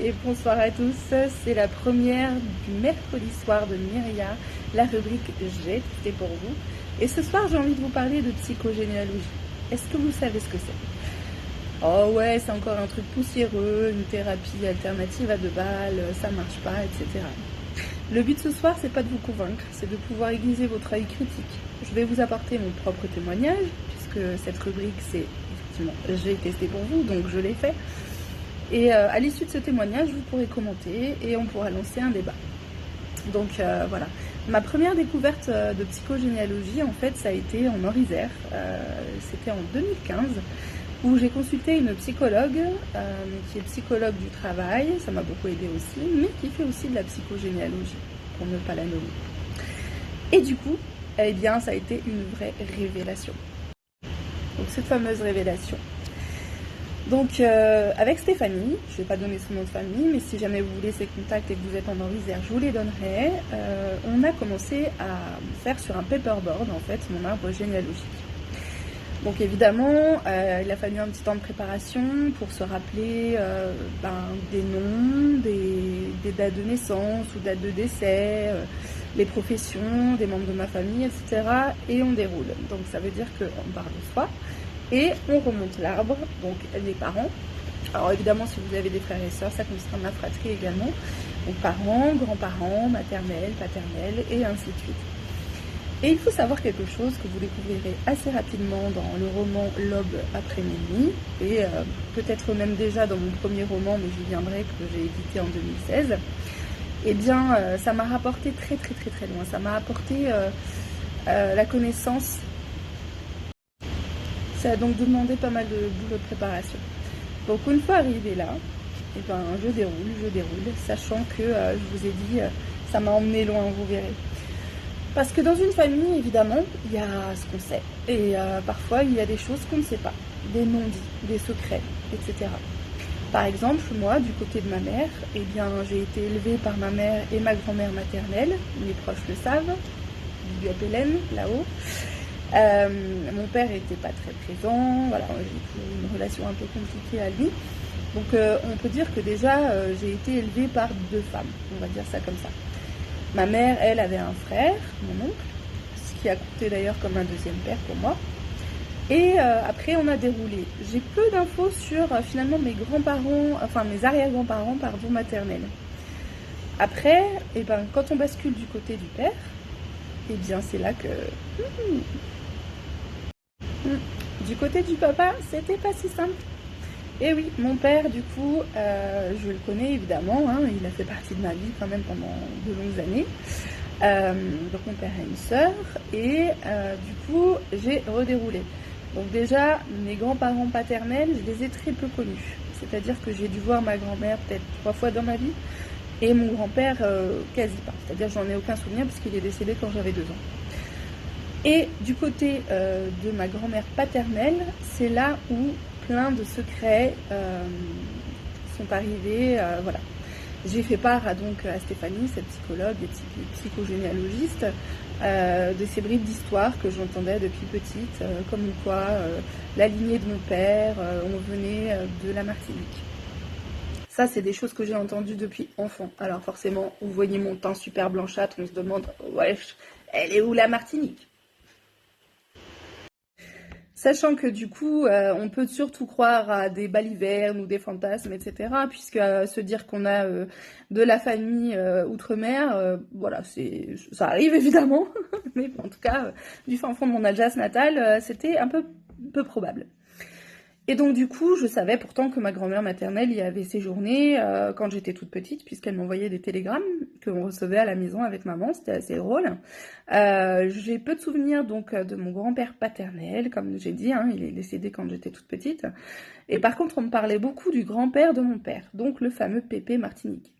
et bonsoir à tous. C'est la première du mercredi soir de Myria, la rubrique J'ai testé pour vous. Et ce soir, j'ai envie de vous parler de psychogénéalogie. Est-ce que vous savez ce que c'est? Oh ouais, c'est encore un truc poussiéreux, une thérapie alternative à 2 balles, ça marche pas, etc. Le but ce soir, c'est pas de vous convaincre, c'est de pouvoir aiguiser votre œil critique. Je vais vous apporter mon propre témoignage, puisque cette rubrique, c'est effectivement j'ai testé pour vous, donc je l'ai fait. Et à l'issue de ce témoignage, vous pourrez commenter et on pourra lancer un débat. Donc voilà. Ma première découverte de psychogénéalogie, en fait, ça a été en Orisère. C'était en 2015, où j'ai consulté une psychologue, qui est psychologue du travail, ça m'a beaucoup aidé aussi, mais qui fait aussi de la psychogénéalogie, pour ne pas la nommer. Et du coup, eh bien, ça a été une vraie révélation. Donc cette fameuse révélation. Donc avec Stéphanie, je ne vais pas donner son nom de famille, mais si jamais vous voulez ses contacts et que vous êtes en Orisère, je vous les donnerai. On a commencé à faire sur un paperboard en fait mon arbre généalogique. Donc évidemment, il a fallu un petit temps de préparation pour se rappeler des noms, des dates de naissance ou dates de décès, les professions des membres de ma famille, etc. Et on déroule. Donc ça veut dire qu'on part de soi. Et on remonte l'arbre, donc les parents. Alors évidemment, si vous avez des frères et sœurs, ça concerne ma fratrie également. Donc parents, grands-parents, maternelle, paternelle, et ainsi de suite. Et il faut savoir quelque chose que vous découvrirez assez rapidement dans le roman L'aube après minuit, et peut-être même déjà dans mon premier roman, mais j'y viendrai, que j'ai édité en 2016. Eh bien, ça m'a rapporté très très très très loin. Ça m'a apporté la connaissance. Ça a donc demandé pas mal de boulot de préparation. Donc une fois arrivé là, et ben, je déroule, sachant que je vous ai dit, ça m'a emmené loin, vous verrez. Parce que dans une famille, évidemment, il y a ce qu'on sait. Et parfois, il y a des choses qu'on ne sait pas. Des non-dits, des secrets, etc. Par exemple, moi, du côté de ma mère, eh bien, j'ai été élevée par ma mère et ma grand-mère maternelle. Mes proches le savent. Big up Hélène, là-haut. Mon père était pas très présent, voilà, j'ai une relation un peu compliquée à lui. Donc on peut dire que déjà j'ai été élevée par 2 femmes, on va dire ça comme ça. Ma mère, elle, avait un frère, mon oncle, ce qui a coûté d'ailleurs comme un deuxième père pour moi. Et après on a déroulé. J'ai peu d'infos sur finalement mes grands-parents, enfin mes arrière-grands-parents, pardon, maternels. Après, eh ben, quand on bascule du côté du père, eh bien c'est là que... Du côté du papa, c'était pas si simple. Et oui, mon père, du coup, je le connais évidemment, hein, il a fait partie de ma vie quand même pendant de longues années. Donc mon père a une sœur, et du coup, j'ai redéroulé. Donc déjà, mes grands-parents paternels, je les ai très peu connus. C'est-à-dire que j'ai dû voir ma grand-mère peut-être 3 fois dans ma vie, et mon grand-père, quasi pas. C'est-à-dire que j'en ai aucun souvenir, puisqu'il est décédé quand j'avais 2 ans. Et du côté de ma grand-mère paternelle, c'est là où plein de secrets sont arrivés. Voilà. J'ai fait part donc à Stéphanie, cette psychologue et psychogénéalogiste, de ces bribes d'histoire que j'entendais depuis petite, comme quoi la lignée de mon père, on venait de la Martinique. Ça, c'est des choses que j'ai entendues depuis enfant. Alors forcément, vous voyez mon teint super blanchâtre, on se demande, wesh, elle est où la Martinique ? Sachant que du coup, on peut surtout croire à des balivernes ou des fantasmes, etc. Puisque se dire qu'on a de la famille outre-mer, voilà, ça arrive évidemment. Mais en tout cas, du fin fond de mon Alsace natale, c'était un peu probable. Et donc du coup, je savais pourtant que ma grand-mère maternelle y avait séjourné quand j'étais toute petite, puisqu'elle m'envoyait des télégrammes qu'on recevait à la maison avec maman, c'était assez drôle. J'ai peu de souvenirs donc de mon grand-père paternel, comme j'ai dit, hein, il est décédé quand j'étais toute petite. Et par contre, on me parlait beaucoup du grand-père de mon père, donc le fameux Pépé Martinique.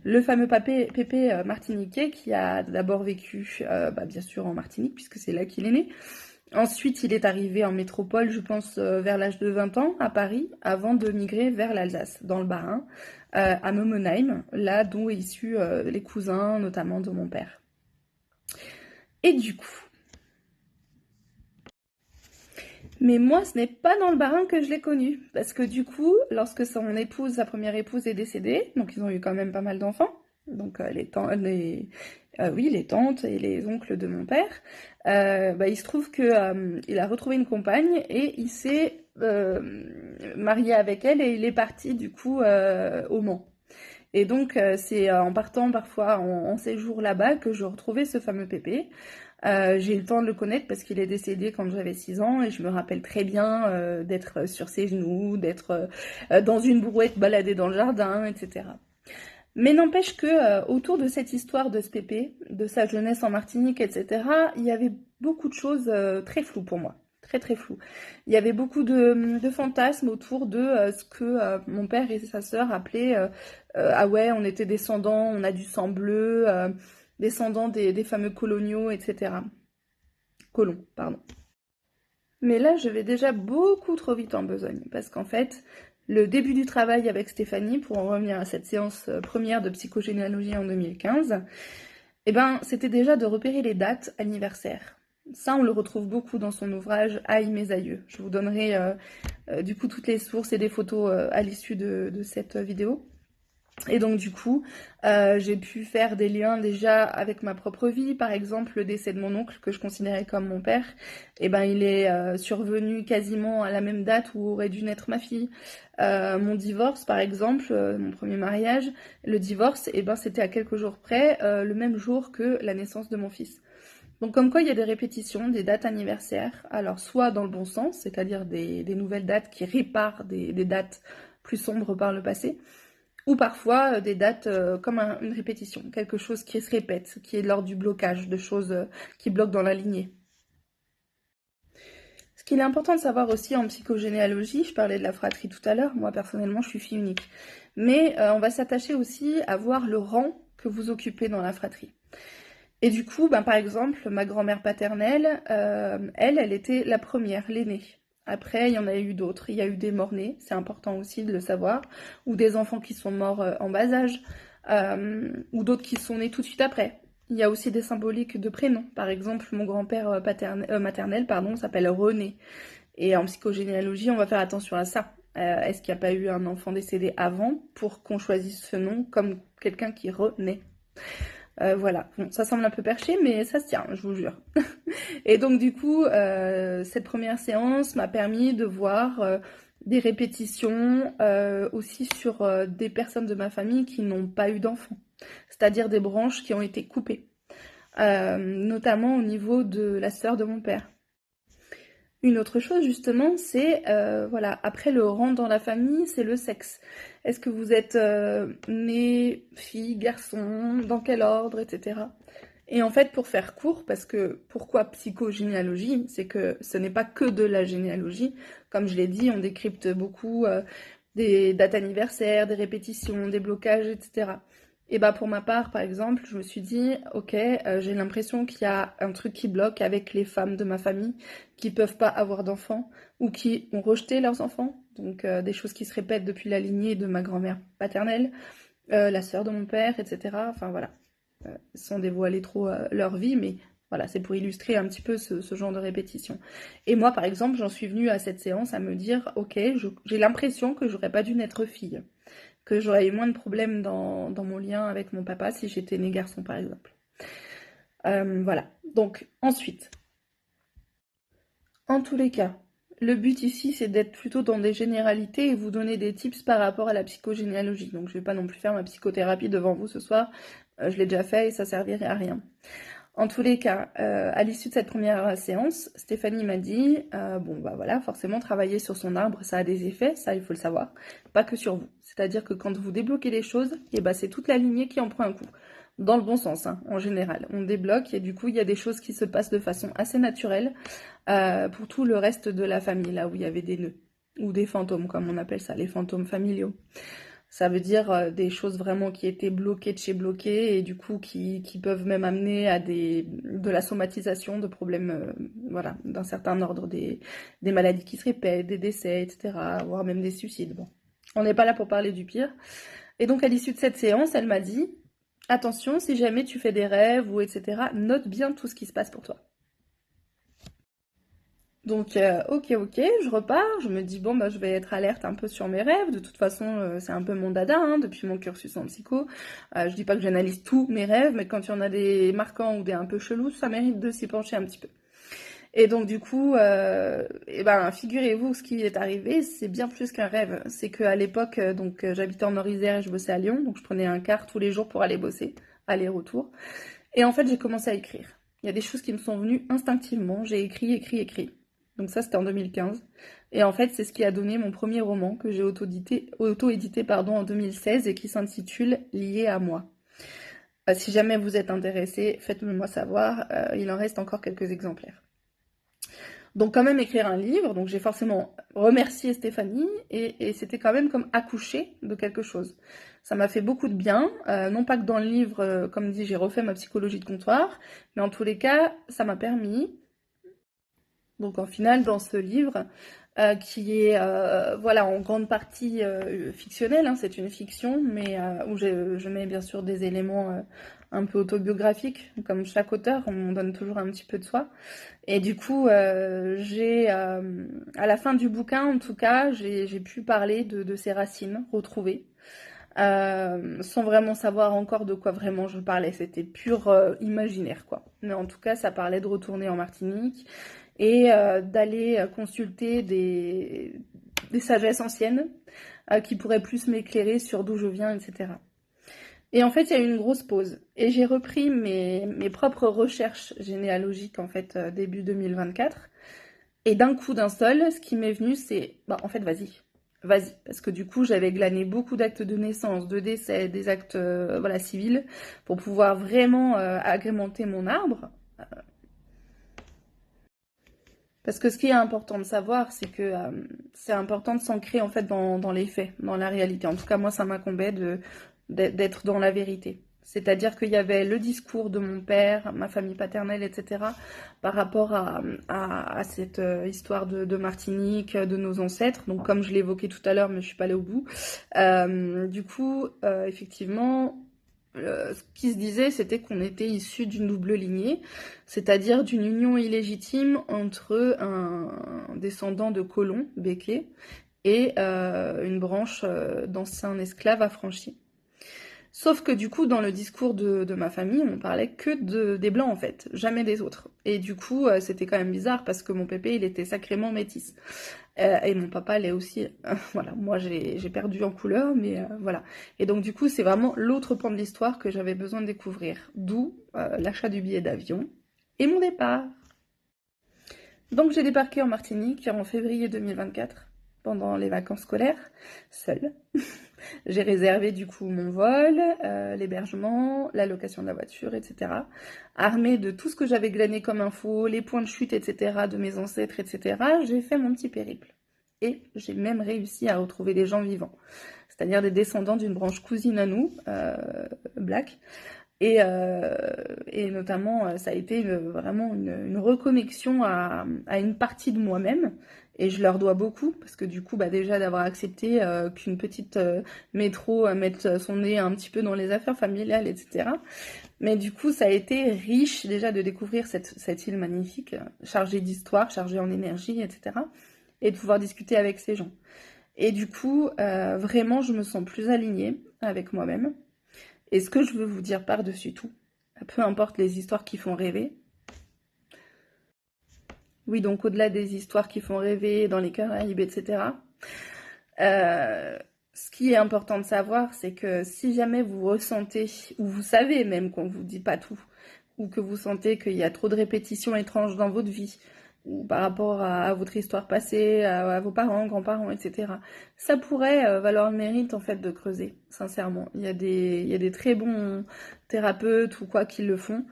Le fameux Pépé martiniquais qui a d'abord vécu, bien sûr, en Martinique, puisque c'est là qu'il est né. Ensuite, il est arrivé en métropole, je pense, vers l'âge de 20 ans, à Paris, avant de migrer vers l'Alsace, dans le Bas-Rhin, à Momenheim, là dont est issus les cousins, notamment de mon père. Et du coup, Mais moi, ce n'est pas dans le Bas-Rhin que je l'ai connu, parce que du coup, lorsque son épouse, sa première épouse est décédée, donc ils ont eu quand même pas mal d'enfants, donc oui, les tantes et les oncles de mon père, bah, il se trouve que il a retrouvé une compagne et il s'est marié avec elle et il est parti du coup au Mans. Et donc, c'est en partant parfois en séjour là-bas que je retrouvais ce fameux Pépé. J'ai eu le temps de le connaître parce qu'il est décédé quand j'avais 6 ans et je me rappelle très bien d'être sur ses genoux, d'être dans une brouette baladée dans le jardin, etc. Mais n'empêche que autour de cette histoire de ce Pépé, de sa jeunesse en Martinique, etc., il y avait beaucoup de choses très floues pour moi. Très très floues. Il y avait beaucoup de fantasmes autour de ce que mon père et sa sœur appelaient ah ouais, on était descendants, on a du sang bleu, descendants des fameux coloniaux, etc. Colons, pardon. Mais là, je vais déjà beaucoup trop vite en besogne, parce qu'en fait, le début du travail avec Stéphanie, pour en revenir à cette séance première de psychogénéalogie en 2015, eh ben, c'était déjà de repérer les dates anniversaires. Ça, on le retrouve beaucoup dans son ouvrage Aïe mes aïeux. Je vous donnerai du coup toutes les sources et des photos à l'issue de cette vidéo. Et donc du coup, j'ai pu faire des liens déjà avec ma propre vie. Par exemple, le décès de mon oncle, que je considérais comme mon père, eh ben, il est survenu quasiment à la même date où aurait dû naître ma fille. Mon divorce, par exemple, mon premier mariage, le divorce, eh ben, c'était à quelques jours près, le même jour que la naissance de mon fils. Donc comme quoi il y a des répétitions, des dates anniversaires, alors soit dans le bon sens, c'est-à-dire des nouvelles dates qui réparent des dates plus sombres par le passé, ou parfois des dates comme une répétition, quelque chose qui se répète, qui est lors du blocage, de choses qui bloquent dans la lignée. Ce qu'il est important de savoir aussi en psychogénéalogie, je parlais de la fratrie tout à l'heure, moi personnellement je suis fille unique, mais on va s'attacher aussi à voir le rang que vous occupez dans la fratrie. Et du coup, ben, par exemple, ma grand-mère paternelle, elle était la première, l'aînée. Après, il y en a eu d'autres. Il y a eu des morts-nés, c'est important aussi de le savoir, ou des enfants qui sont morts en bas âge, ou d'autres qui sont nés tout de suite après. Il y a aussi des symboliques de prénoms. Par exemple, mon grand-père maternel s'appelle René. Et en psychogénéalogie, on va faire attention à ça. Est-ce qu'il n'y a pas eu un enfant décédé avant pour qu'on choisisse ce nom comme quelqu'un qui renaît? Voilà, bon, ça semble un peu perché, mais ça se tient, je vous jure. Et donc du coup, cette première séance m'a permis de voir des répétitions aussi sur des personnes de ma famille qui n'ont pas eu d'enfants, c'est-à-dire des branches qui ont été coupées, notamment au niveau de la sœur de mon père. Une autre chose justement, c'est, voilà, après le rang dans la famille, c'est le sexe. Est-ce que vous êtes né, fille, garçon, dans quel ordre, etc. Et en fait, pour faire court, parce que pourquoi psychogénéalogie? C'est que ce n'est pas que de la généalogie. Comme je l'ai dit, on décrypte beaucoup des dates anniversaires, des répétitions, des blocages, etc. Et bah pour ma part, par exemple, je me suis dit, ok, j'ai l'impression qu'il y a un truc qui bloque avec les femmes de ma famille qui peuvent pas avoir d'enfants ou qui ont rejeté leurs enfants. Donc des choses qui se répètent depuis la lignée de ma grand-mère paternelle, la sœur de mon père, etc. Enfin voilà, sans dévoiler trop leur vie, mais voilà, c'est pour illustrer un petit peu ce genre de répétition. Et moi, par exemple, j'en suis venue à cette séance à me dire, ok, j'ai l'impression que j'aurais pas dû naître fille, que j'aurais eu moins de problèmes dans mon lien avec mon papa si j'étais née garçon, par exemple. Voilà, donc ensuite, en tous les cas, le but ici, c'est d'être plutôt dans des généralités et vous donner des tips par rapport à la psychogénéalogie. Donc je vais pas non plus faire ma psychothérapie devant vous ce soir, je l'ai déjà fait et ça servirait à rien. En tous les cas, à l'issue de cette première séance, Stéphanie m'a dit, bon bah voilà, forcément travailler sur son arbre, ça a des effets, ça il faut le savoir, pas que sur vous. C'est-à-dire que quand vous débloquez les choses, et bah c'est toute la lignée qui en prend un coup. Dans le bon sens, hein, en général. On débloque et du coup il y a des choses qui se passent de façon assez naturelle pour tout le reste de la famille, là où il y avait des nœuds, ou des fantômes comme on appelle ça, les fantômes familiaux. Ça veut dire des choses vraiment qui étaient bloquées de chez bloquées et du coup qui peuvent même amener à de la somatisation de problèmes voilà, d'un certain ordre, des maladies qui se répètent, des décès, etc., voire même des suicides. Bon, on n'est pas là pour parler du pire. Et donc à l'issue de cette séance, elle m'a dit, attention, si jamais tu fais des rêves ou etc., note bien tout ce qui se passe pour toi. Donc, ok, je repars, je me dis, bon, bah, je vais être alerte un peu sur mes rêves. De toute façon, c'est un peu mon dada, hein, depuis mon cursus en psycho. Je dis pas que j'analyse tous mes rêves, mais quand il y en a des marquants ou des un peu chelous, ça mérite de s'y pencher un petit peu. Et donc, du coup, eh ben, figurez-vous, ce qui est arrivé, c'est bien plus qu'un rêve. C'est qu'à l'époque, j'habitais en Nord-Isère et je bossais à Lyon, donc je prenais un car tous les jours pour aller bosser, aller-retour. Et en fait, j'ai commencé à écrire. Il y a des choses qui me sont venues instinctivement. J'ai écrit. Donc ça, c'était en 2015. Et en fait, c'est ce qui a donné mon premier roman que j'ai auto-édité en 2016 et qui s'intitule Lié à moi. Si jamais vous êtes intéressé, faites-le moi savoir. Il en reste encore quelques exemplaires. Donc quand même écrire un livre, donc j'ai forcément remercié Stéphanie et c'était quand même comme accoucher de quelque chose. Ça m'a fait beaucoup de bien, non pas que dans le livre, comme dit, j'ai refait ma psychologie de comptoir, mais en tous les cas, ça m'a permis, donc en final, dans ce livre, qui est voilà, en grande partie fictionnel, hein, c'est une fiction, mais où je mets bien sûr des éléments un peu autobiographiques, comme chaque auteur, on donne toujours un petit peu de soi. Et du coup, à la fin du bouquin, en tout cas, j'ai pu parler de ces racines retrouvées, sans vraiment savoir encore de quoi vraiment je parlais. C'était pur imaginaire, quoi. Mais en tout cas, ça parlait de retourner en Martinique et d'aller consulter des sagesses anciennes qui pourraient plus m'éclairer sur d'où je viens, etc. Et en fait, il y a eu une grosse pause. Et j'ai repris mes propres recherches généalogiques, en fait, début 2024. Et d'un coup, d'un seul, ce qui m'est venu, c'est, bah, en fait, vas-y. Vas-y. Parce que du coup, j'avais glané beaucoup d'actes de naissance, de décès, des actes, voilà, civils, pour pouvoir vraiment agrémenter mon arbre. Parce que ce qui est important de savoir, c'est que c'est important de s'ancrer, en fait, dans les faits, dans la réalité. En tout cas, moi, ça m'incombait d'être dans la vérité. C'est-à-dire qu'il y avait le discours de mon père, ma famille paternelle, etc., par rapport à cette histoire de Martinique, de nos ancêtres. Donc, comme je l'évoquais tout à l'heure, mais je ne suis pas allée au bout. Du coup, effectivement, ce qui se disait, c'était qu'on était issus d'une double lignée, c'est-à-dire d'une union illégitime entre un descendant de colons, béquets, et une branche d'anciens esclaves affranchis. Sauf que du coup, dans le discours de ma famille, on parlait que des blancs en fait, jamais des autres. Et du coup, c'était quand même bizarre parce que mon pépé, il était sacrément métis. Et mon papa l'est aussi. Voilà, moi j'ai perdu en couleur, mais voilà. Et donc du coup, c'est vraiment l'autre pan de l'histoire que j'avais besoin de découvrir. D'où l'achat du billet d'avion et mon départ. Donc j'ai débarqué en Martinique en février 2024, pendant les vacances scolaires, seule. J'ai réservé du coup mon vol, l'hébergement, la location de la voiture, etc. Armée de tout ce que j'avais glané comme info, les points de chute, etc. de mes ancêtres, etc. J'ai fait mon petit périple. Et j'ai même réussi à retrouver des gens vivants. C'est-à-dire des descendants d'une branche cousine à nous, Black. Et notamment, ça a été vraiment une reconnexion à une partie de moi-même. Et je leur dois beaucoup, parce que du coup, bah, déjà d'avoir accepté qu'une petite métro mette son nez un petit peu dans les affaires familiales, etc. Mais du coup, ça a été riche déjà de découvrir cette île magnifique, chargée d'histoire, chargée en énergie, etc. Et de pouvoir discuter avec ces gens. Et du coup, vraiment, je me sens plus alignée avec moi-même. Et ce que je veux vous dire par-dessus tout, peu importe les histoires qui font rêver, oui, donc au-delà des histoires qui font rêver dans les Caraïbes, etc., ce qui est important de savoir, c'est que si jamais vous ressentez, ou vous savez même qu'on ne vous dit pas tout, ou que vous sentez qu'il y a trop de répétitions étranges dans votre vie, ou par rapport à votre histoire passée, à vos parents, grands-parents, etc., ça pourrait valoir le mérite en fait de creuser, sincèrement. Il y a des très bons thérapeutes ou quoi qui le font.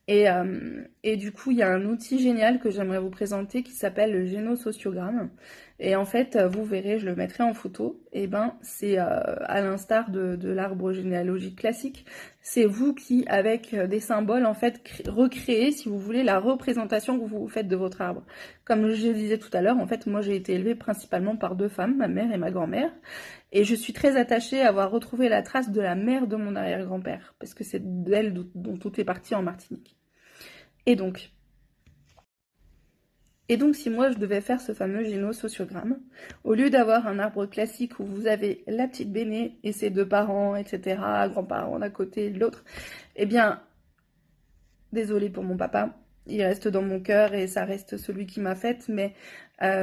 Et du coup, il y a un outil génial que j'aimerais vous présenter qui s'appelle le génosociogramme. Et en fait, vous verrez, je le mettrai en photo. Et ben, c'est à l'instar de l'arbre généalogique classique. C'est vous qui, avec des symboles, en fait, recréez, si vous voulez, la représentation que vous faites de votre arbre. Comme je disais tout à l'heure, en fait, moi, j'ai été élevée principalement par deux femmes, ma mère et ma grand-mère. Et je suis très attachée à avoir retrouvé la trace de la mère de mon arrière-grand-père, parce que c'est d'elle dont tout est parti en Martinique. Et donc, Et donc, si moi je devais faire ce fameux génosociogramme, au lieu d'avoir un arbre classique où vous avez la petite Béné et ses deux parents, etc., grands-parents d'un côté et de l'autre, eh bien, désolée pour mon papa, il reste dans mon cœur et ça reste celui qui m'a faite, mais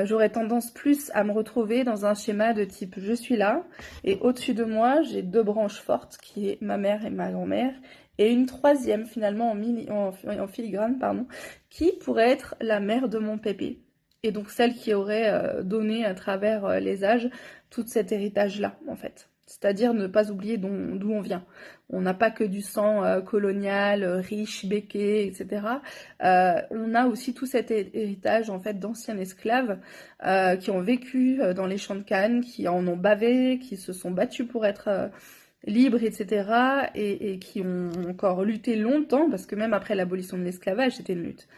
j'aurais tendance plus à me retrouver dans un schéma de type je suis là, et au-dessus de moi, j'ai deux branches fortes, qui est ma mère et ma grand-mère, et une troisième finalement en filigrane, pardon, qui pourrait être la mère de mon pépé. Et donc celle qui aurait donné à travers les âges tout cet héritage-là, en fait. C'est-à-dire ne pas oublier d'où on vient. On n'a pas que du sang colonial, riche, béquet, etc. On a aussi tout cet héritage en fait d'anciens esclaves qui ont vécu dans les champs de Cannes, qui en ont bavé, qui se sont battus pour être libres, etc. Et qui ont encore lutté longtemps, parce que même après l'abolition de l'esclavage, c'était une lutte.